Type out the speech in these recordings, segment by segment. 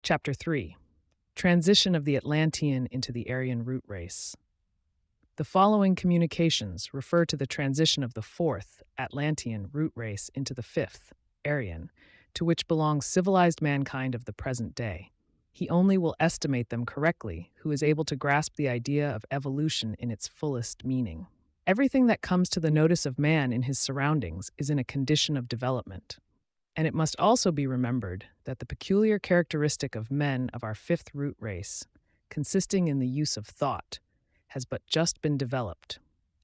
Chapter 3. Transition of the Atlantean into the Aryan Root Race. The following communications refer to the transition of the fourth Atlantean root race into the fifth, Aryan, to which belongs civilized mankind of the present day. He only will estimate them correctly who is able to grasp the idea of evolution in its fullest meaning. Everything that comes to the notice of man in his surroundings is in a condition of development. And it must also be remembered that the peculiar characteristic of men of our fifth root race, consisting in the use of thought, has but just been developed.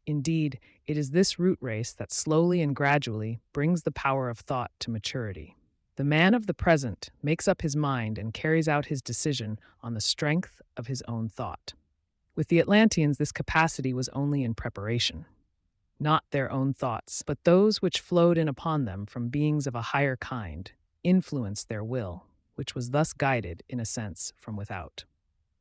Indeed, it is this root race that slowly and gradually brings the power of thought to maturity. The man of the present makes up his mind and carries out his decision on the strength of his own thought. With the Atlanteans, this capacity was only in preparation. Not their own thoughts, but those which flowed in upon them from beings of a higher kind, influenced their will, which was thus guided, in a sense, from without.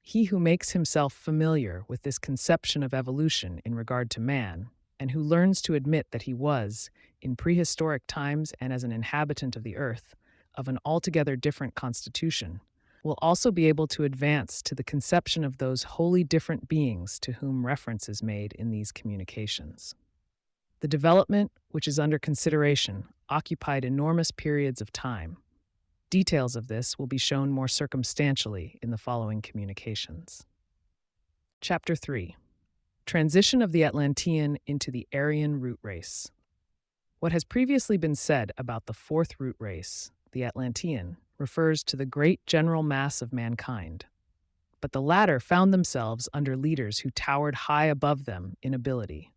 He who makes himself familiar with this conception of evolution in regard to man, and who learns to admit that he was, in prehistoric times and as an inhabitant of the earth, of an altogether different constitution, will also be able to advance to the conception of those wholly different beings to whom reference is made in these communications. The development, which is under consideration, occupied enormous periods of time. Details of this will be shown more circumstantially in the following communications. Chapter 3. Transition of the Atlantean into the Aryan root race. What has previously been said about the fourth root race, the Atlantean, refers to the great general mass of mankind. But the latter found themselves under leaders who towered high above them in ability.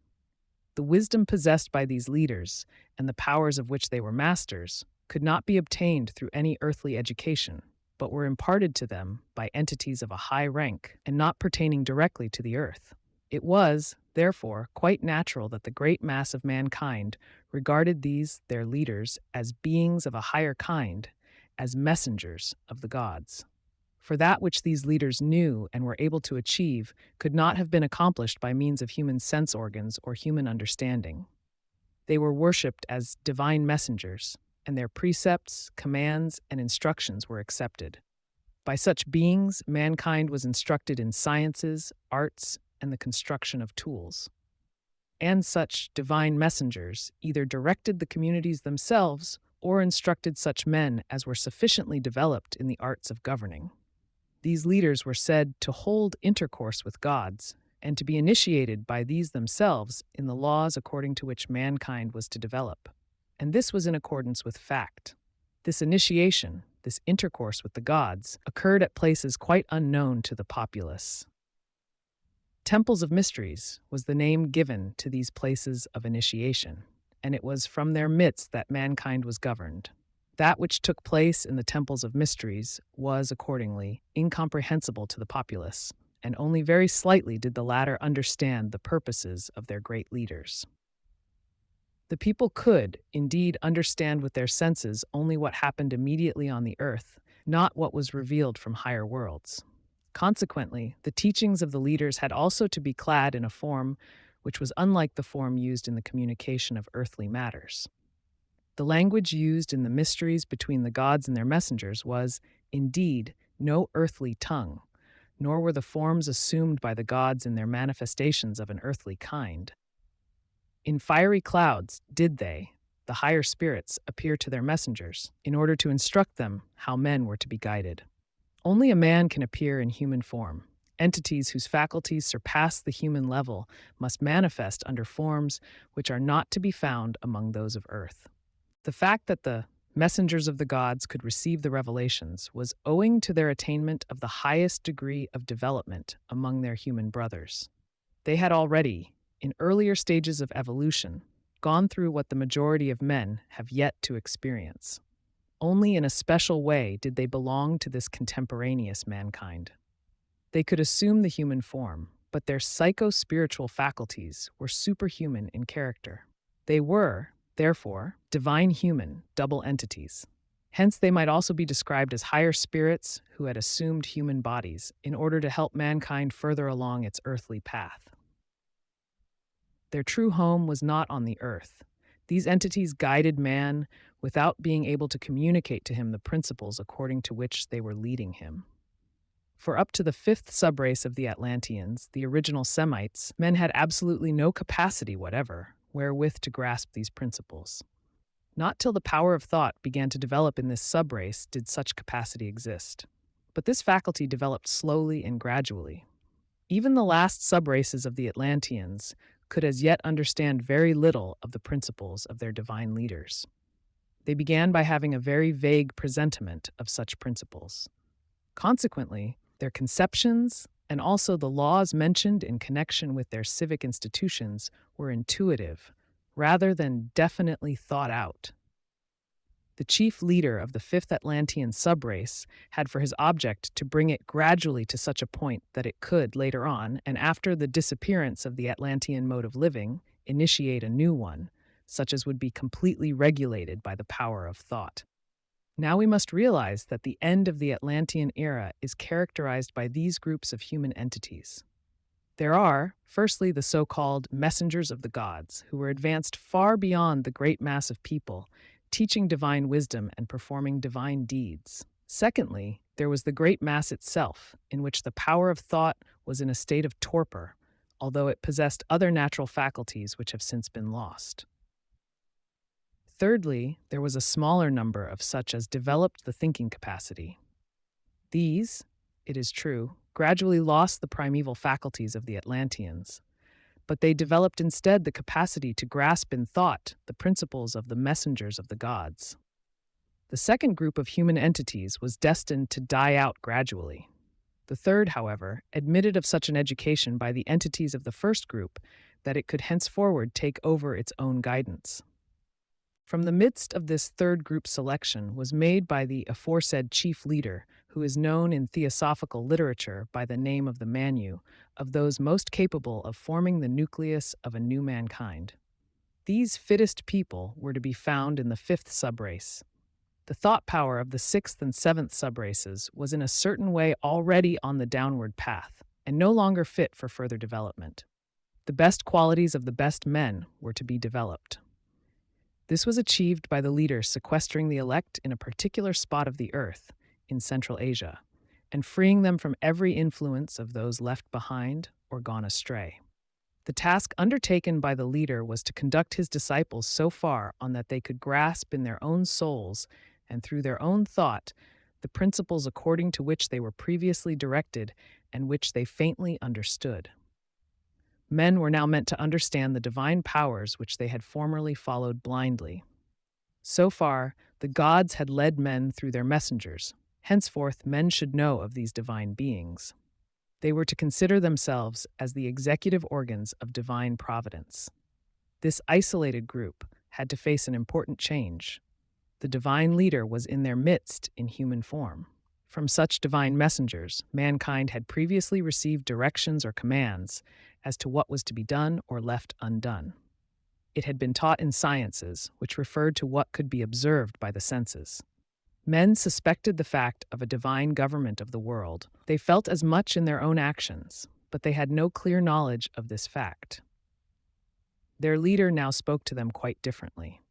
The wisdom possessed by these leaders, and the powers of which they were masters, could not be obtained through any earthly education, but were imparted to them by entities of a high rank and not pertaining directly to the earth. It was, therefore, quite natural that the great mass of mankind regarded these, their leaders, as beings of a higher kind, as messengers of the gods. For that which these leaders knew and were able to achieve could not have been accomplished by means of human sense organs or human understanding. They were worshipped as divine messengers, and their precepts, commands, and instructions were accepted. By such beings, mankind was instructed in sciences, arts, and the construction of tools. And such divine messengers either directed the communities themselves or instructed such men as were sufficiently developed in the arts of governing. These leaders were said to hold intercourse with gods and to be initiated by these themselves in the laws according to which mankind was to develop. And this was in accordance with fact. This initiation, this intercourse with the gods, occurred at places quite unknown to the populace. Temples of Mysteries was the name given to these places of initiation, and it was from their midst that mankind was governed. That which took place in the temples of mysteries was, accordingly, incomprehensible to the populace, and only very slightly did the latter understand the purposes of their great leaders. The people could, indeed, understand with their senses only what happened immediately on the earth, not what was revealed from higher worlds. Consequently, the teachings of the leaders had also to be clad in a form which was unlike the form used in the communication of earthly matters. The language used in the mysteries between the gods and their messengers was, indeed, no earthly tongue, nor were the forms assumed by the gods in their manifestations of an earthly kind. In fiery clouds did they, the higher spirits, appear to their messengers, in order to instruct them how men were to be guided. Only a man can appear in human form. Entities whose faculties surpass the human level must manifest under forms which are not to be found among those of earth. The fact that the messengers of the gods could receive the revelations was owing to their attainment of the highest degree of development among their human brothers. They had already, in earlier stages of evolution, gone through what the majority of men have yet to experience. Only in a special way did they belong to this contemporaneous mankind. They could assume the human form, but their psycho-spiritual faculties were superhuman in character. They were, therefore, divine human, double entities. Hence they might also be described as higher spirits who had assumed human bodies in order to help mankind further along its earthly path. Their true home was not on the earth. These entities guided man without being able to communicate to him the principles according to which they were leading him. For up to the fifth subrace of the Atlanteans, the original Semites, men had absolutely no capacity whatever wherewith to grasp these principles. Not till the power of thought began to develop in this subrace did such capacity exist. But this faculty developed slowly and gradually. Even the last subraces of the Atlanteans could as yet understand very little of the principles of their divine leaders. They began by having a very vague presentiment of such principles. Consequently, their conceptions and also the laws mentioned in connection with their civic institutions were intuitive, rather than definitely thought out. The chief leader of the fifth Atlantean subrace had for his object to bring it gradually to such a point that it could, later on, and after the disappearance of the Atlantean mode of living, initiate a new one, such as would be completely regulated by the power of thought. Now we must realize that the end of the Atlantean era is characterized by these groups of human entities. There are, firstly, the so-called messengers of the gods, who were advanced far beyond the great mass of people, teaching divine wisdom and performing divine deeds. Secondly, there was the great mass itself, in which the power of thought was in a state of torpor, although it possessed other natural faculties which have since been lost. Thirdly, there was a smaller number of such as developed the thinking capacity. These, it is true, gradually lost the primeval faculties of the Atlanteans, but they developed instead the capacity to grasp in thought the principles of the messengers of the gods. The second group of human entities was destined to die out gradually. The third, however, admitted of such an education by the entities of the first group that it could henceforward take over its own guidance. From the midst of this third group selection was made by the aforesaid chief leader, who is known in theosophical literature by the name of the Manu, of those most capable of forming the nucleus of a new mankind. These fittest people were to be found in the fifth subrace. The thought power of the sixth and seventh subraces was in a certain way already on the downward path, and no longer fit for further development. The best qualities of the best men were to be developed. This was achieved by the leader sequestering the elect in a particular spot of the earth, in Central Asia, and freeing them from every influence of those left behind or gone astray. The task undertaken by the leader was to conduct his disciples so far on that they could grasp in their own souls and through their own thought the principles according to which they were previously directed and which they faintly understood. Men were now meant to understand the divine powers which they had formerly followed blindly. So far, the gods had led men through their messengers. Henceforth, men should know of these divine beings. They were to consider themselves as the executive organs of divine providence. This isolated group had to face an important change. The divine leader was in their midst in human form. From such divine messengers, mankind had previously received directions or commands as to what was to be done or left undone. It had been taught in sciences, which referred to what could be observed by the senses. Men suspected the fact of a divine government of the world. They felt as much in their own actions, but they had no clear knowledge of this fact. Their leader now spoke to them quite differently.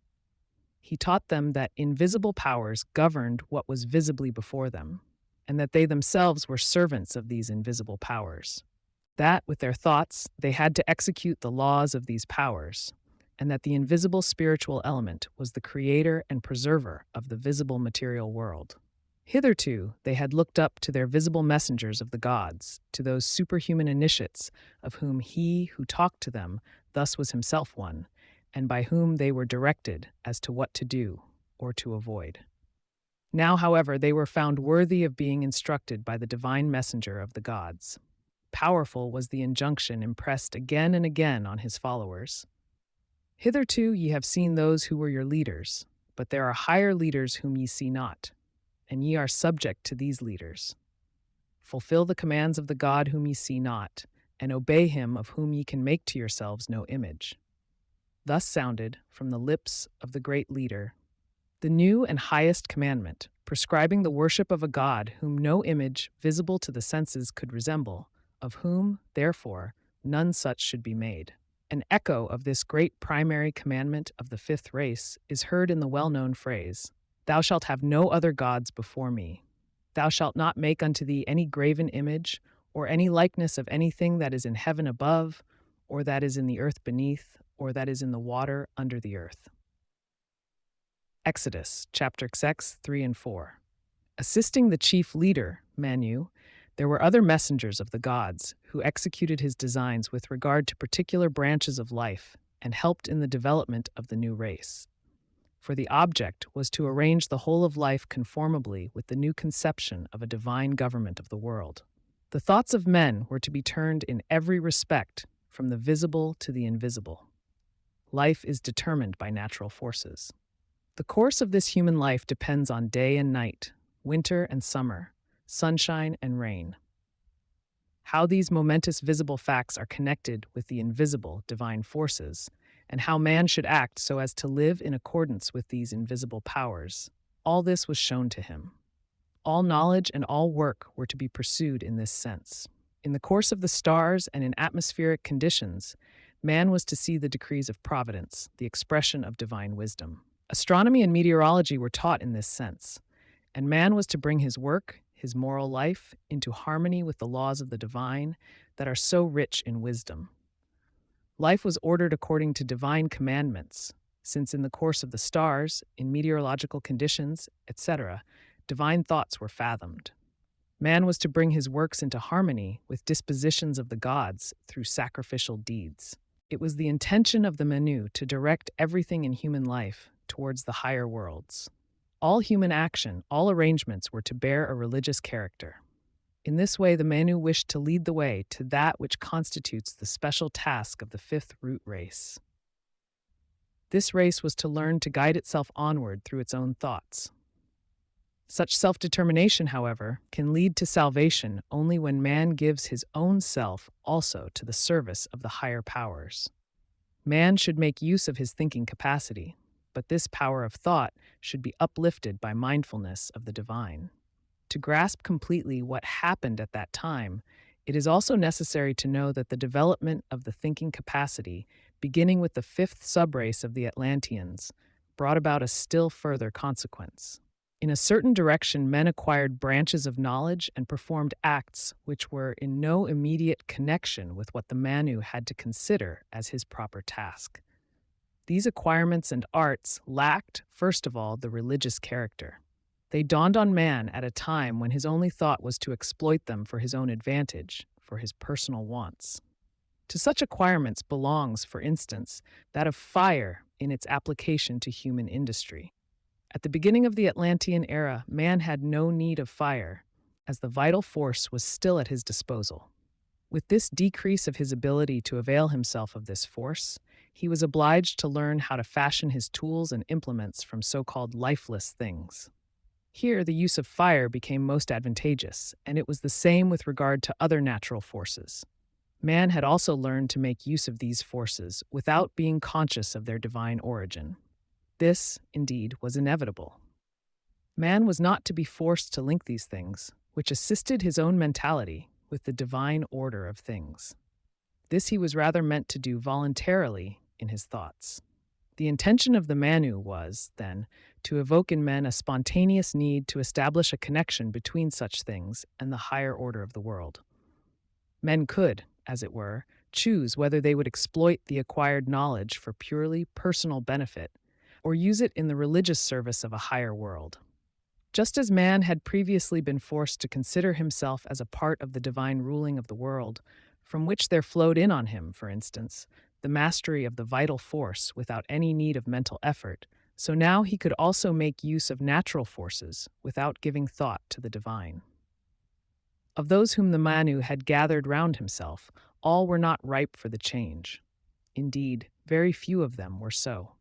He taught them that invisible powers governed what was visibly before them, and that they themselves were servants of these invisible powers. That, with their thoughts, they had to execute the laws of these powers, and that the invisible spiritual element was the creator and preserver of the visible material world. Hitherto, they had looked up to their visible messengers of the gods, to those superhuman initiates of whom he who talked to them thus was himself one, and by whom they were directed as to what to do or to avoid. Now, however, they were found worthy of being instructed by the divine messenger of the gods. Powerful was the injunction impressed again and again on his followers. Hitherto ye have seen those who were your leaders, but there are higher leaders whom ye see not, and ye are subject to these leaders. Fulfill the commands of the God whom ye see not, and obey him of whom ye can make to yourselves no image. Thus sounded, from the lips of the great leader, the new and highest commandment, prescribing the worship of a God whom no image visible to the senses could resemble, of whom, therefore, none such should be made. An echo of this great primary commandment of the fifth race is heard in the well-known phrase, "Thou shalt have no other gods before me. Thou shalt not make unto thee any graven image, or any likeness of anything that is in heaven above, or that is in the earth beneath, or that is in the water under the earth." Exodus, chapter 6, 3 and 4. Assisting the chief leader, Manu, there were other messengers of the gods who executed his designs with regard to particular branches of life and helped in the development of the new race. For the object was to arrange the whole of life conformably with the new conception of a divine government of the world. The thoughts of men were to be turned in every respect from the visible to the invisible. Life is determined by natural forces. The course of this human life depends on day and night, winter and summer, sunshine and rain. How these momentous visible facts are connected with the invisible divine forces, and how man should act so as to live in accordance with these invisible powers, all this was shown to him. All knowledge and all work were to be pursued in this sense. In the course of the stars and in atmospheric conditions, man was to see the decrees of providence, the expression of divine wisdom. Astronomy and meteorology were taught in this sense, and man was to bring his work, his moral life, into harmony with the laws of the divine that are so rich in wisdom. Life was ordered according to divine commandments, since in the course of the stars, in meteorological conditions, etc., divine thoughts were fathomed. Man was to bring his works into harmony with dispositions of the gods through sacrificial deeds. It was the intention of the Manu to direct everything in human life towards the higher worlds. All human action, all arrangements were to bear a religious character. In this way, the Manu wished to lead the way to that which constitutes the special task of the fifth root race. This race was to learn to guide itself onward through its own thoughts. Such self-determination, however, can lead to salvation only when man gives his own self also to the service of the higher powers. Man should make use of his thinking capacity, but this power of thought should be uplifted by mindfulness of the divine. To grasp completely what happened at that time, it is also necessary to know that the development of the thinking capacity, beginning with the fifth subrace of the Atlanteans, brought about a still further consequence. In a certain direction, men acquired branches of knowledge and performed acts which were in no immediate connection with what the Manu had to consider as his proper task. These acquirements and arts lacked, first of all, the religious character. They dawned on man at a time when his only thought was to exploit them for his own advantage, for his personal wants. To such acquirements belongs, for instance, that of fire in its application to human industry. At the beginning of the Atlantean era, man had no need of fire, as the vital force was still at his disposal. With this decrease of his ability to avail himself of this force, he was obliged to learn how to fashion his tools and implements from so-called lifeless things. Here, the use of fire became most advantageous, and it was the same with regard to other natural forces. Man had also learned to make use of these forces without being conscious of their divine origin. This, indeed, was inevitable. Man was not to be forced to link these things, which assisted his own mentality, with the divine order of things. This he was rather meant to do voluntarily in his thoughts. The intention of the Manu was, then, to evoke in men a spontaneous need to establish a connection between such things and the higher order of the world. Men could, as it were, choose whether they would exploit the acquired knowledge for purely personal benefit or use it in the religious service of a higher world. Just as man had previously been forced to consider himself as a part of the divine ruling of the world, from which there flowed in on him, for instance, the mastery of the vital force without any need of mental effort, so now he could also make use of natural forces without giving thought to the divine. Of those whom the Manu had gathered round himself, all were not ripe for the change. Indeed, very few of them were so.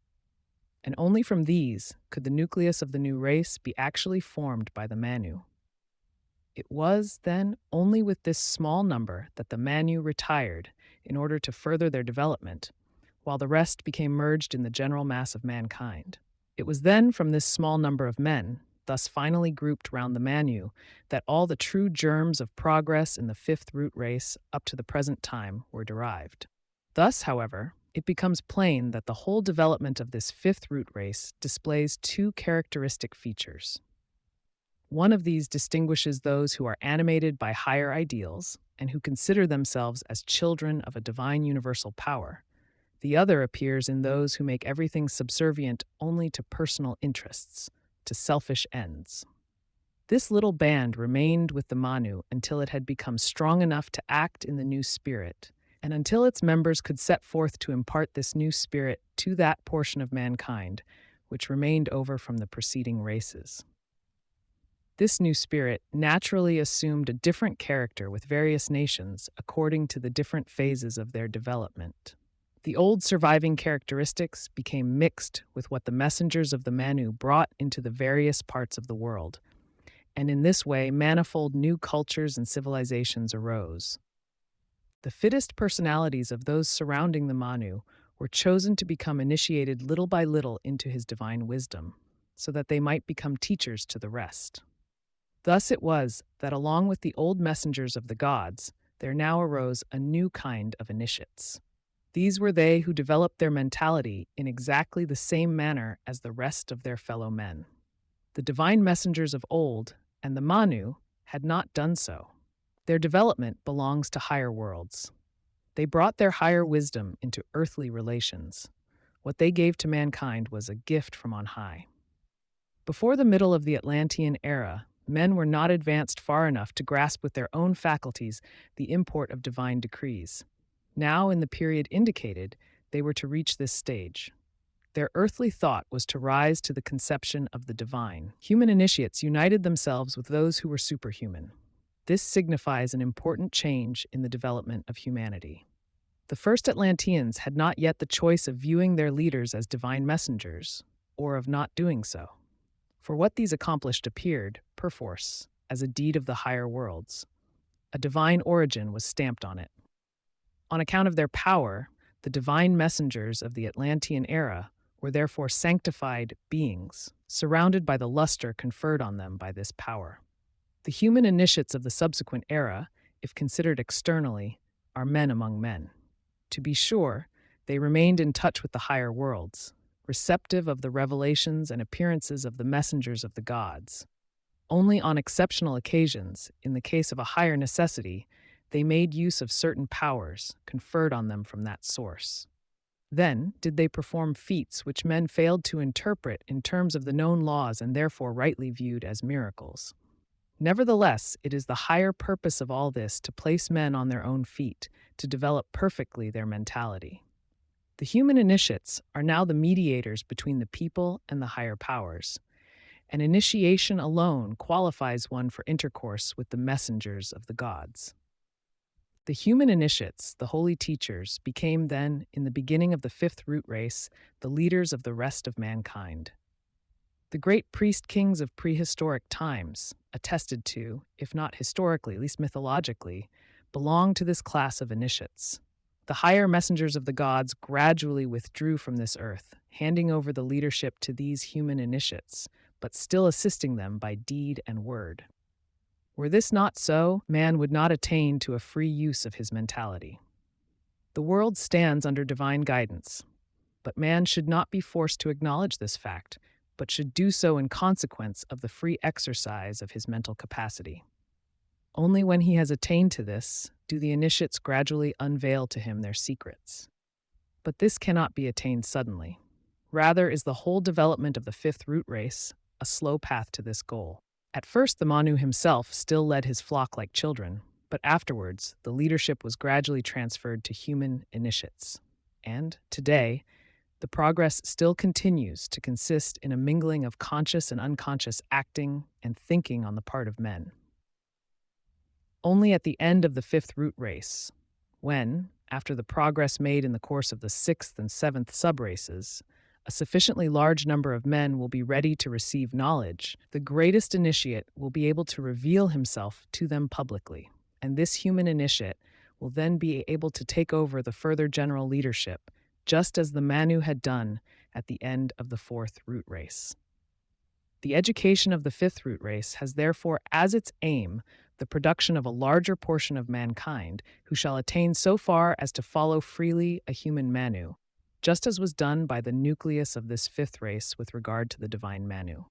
And only from these could the nucleus of the new race be actually formed by the Manu. It was, then, only with this small number that the Manu retired in order to further their development, while the rest became merged in the general mass of mankind. It was then from this small number of men, thus finally grouped round the Manu, that all the true germs of progress in the fifth root race up to the present time were derived. Thus, however, it becomes plain that the whole development of this fifth root race displays two characteristic features. One of these distinguishes those who are animated by higher ideals and who consider themselves as children of a divine universal power. The other appears in those who make everything subservient only to personal interests, to selfish ends. This little band remained with the Manu until it had become strong enough to act in the new spirit, and until its members could set forth to impart this new spirit to that portion of mankind which remained over from the preceding races. This new spirit naturally assumed a different character with various nations according to the different phases of their development. The old surviving characteristics became mixed with what the messengers of the Manu brought into the various parts of the world, and in this way manifold new cultures and civilizations arose. The fittest personalities of those surrounding the Manu were chosen to become initiated little by little into his divine wisdom, so that they might become teachers to the rest. Thus it was that along with the old messengers of the gods, there now arose a new kind of initiates. These were they who developed their mentality in exactly the same manner as the rest of their fellow men. The divine messengers of old and the Manu had not done so. Their development belongs to higher worlds. They brought their higher wisdom into earthly relations. What they gave to mankind was a gift from on high. Before the middle of the Atlantean era, men were not advanced far enough to grasp with their own faculties the import of divine decrees. Now, in the period indicated, they were to reach this stage. Their earthly thought was to rise to the conception of the divine. Human initiates united themselves with those who were superhuman. This signifies an important change in the development of humanity. The first Atlanteans had not yet the choice of viewing their leaders as divine messengers, or of not doing so. For what these accomplished appeared, perforce, as a deed of the higher worlds. A divine origin was stamped on it. On account of their power, the divine messengers of the Atlantean era were therefore sanctified beings, surrounded by the luster conferred on them by this power. The human initiates of the subsequent era, if considered externally, are men among men. To be sure, they remained in touch with the higher worlds, receptive of the revelations and appearances of the messengers of the gods. Only on exceptional occasions, in the case of a higher necessity, they made use of certain powers conferred on them from that source. Then did they perform feats which men failed to interpret in terms of the known laws and therefore rightly viewed as miracles. Nevertheless, it is the higher purpose of all this to place men on their own feet, to develop perfectly their mentality. The human initiates are now the mediators between the people and the higher powers, and initiation alone qualifies one for intercourse with the messengers of the gods. The human initiates, the holy teachers, became then, in the beginning of the fifth root race, the leaders of the rest of mankind. The great priest-kings of prehistoric times, attested to, if not historically, at least mythologically, belong to this class of initiates. The higher messengers of the gods gradually withdrew from this earth, handing over the leadership to these human initiates, but still assisting them by deed and word. Were this not so, man would not attain to a free use of his mentality. The world stands under divine guidance, but man should not be forced to acknowledge this fact, but should do so in consequence of the free exercise of his mental capacity. Only when he has attained to this do the initiates gradually unveil to him their secrets. But this cannot be attained suddenly. Rather is the whole development of the fifth root race a slow path to this goal. At first, the Manu himself still led his flock like children, but afterwards, the leadership was gradually transferred to human initiates. And, today, the progress still continues to consist in a mingling of conscious and unconscious acting and thinking on the part of men. Only at the end of the fifth root race, when, after the progress made in the course of the sixth and seventh subraces, a sufficiently large number of men will be ready to receive knowledge, the greatest initiate will be able to reveal himself to them publicly, and this human initiate will then be able to take over the further general leadership, just as the Manu had done at the end of the fourth root race. The education of the fifth root race has therefore as its aim the production of a larger portion of mankind, who shall attain so far as to follow freely a human Manu, just as was done by the nucleus of this fifth race with regard to the divine Manu.